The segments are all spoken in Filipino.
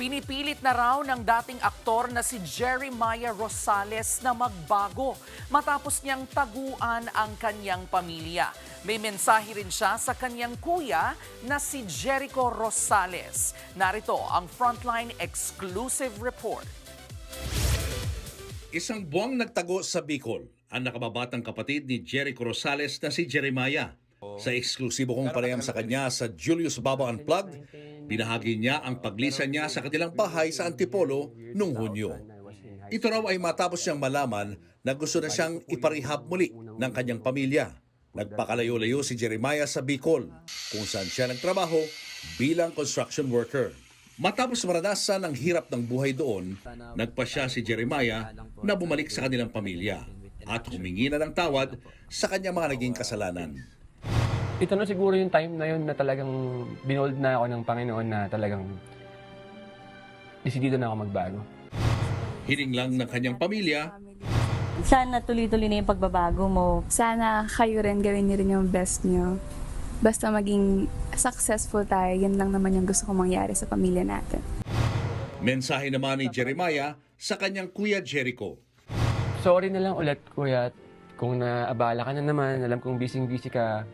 Pinipilit na raw ng dating aktor na si Jeremiah Rosales na magbago matapos niyang taguan ang kanyang pamilya. May mensahe rin siya sa kanyang kuya na si Jericho Rosales. Narito ang Frontline exclusive report. Isang buwang nagtago sa Bicol ang nakababatang kapatid ni Jericho Rosales na si Jeremiah. Sa eksklusibo kong panayam sa kanya sa Julius Babaw Unplugged, binahagi niya ang paglisan niya sa kanilang bahay sa Antipolo noong Hunyo. Ito raw ay matapos niyang malaman na gusto na siyang iparehab muli ng kanyang pamilya. Nagpakalayo-layo si Jeremiah sa Bicol, kung saan siya nagtrabaho bilang construction worker. Matapos maranasan ang hirap ng buhay doon, nagpasya si Jeremiah na bumalik sa kanilang pamilya at humingi na ng tawad sa kanyang mga naging kasalanan. Ito na siguro yung time na yun na talagang binold na ako ng Panginoon na talagang desidido na ako magbago. Hiling lang ng kanyang pamilya, Sana tuloy-tuloy na yung pagbabago mo. Sana kayo rin gawin niyo rin yung best niyo. Basta maging successful tayo, yan lang naman yung gusto kong mangyari sa pamilya natin. mensahe naman ni Jeremiah sa kanyang kuya Jericho. Sorry na lang ulit, kuya, kung naabala ka na naman, alam kong busy-busy ka.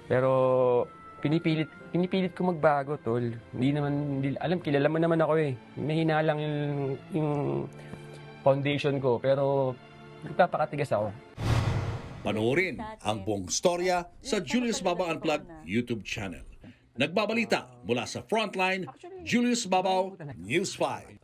Pero pinipilit ko magbago, tol. Alam, kilala mo naman ako eh. Mahina lang yung foundation ko, pero nagpapakatigas ako. Panoorin ang buong storya sa Julius Babaw Unplugged YouTube channel. Nagbabalita mula sa Frontline, Julius Babaw, News 5.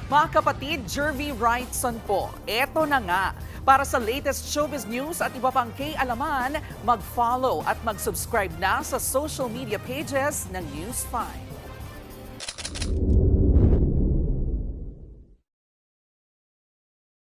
Mga kapatid, Jervy Wrightson po. Eto na nga. Para sa latest showbiz news at iba pang kay-alaman, mag-follow at mag-subscribe na sa social media pages ng News 5.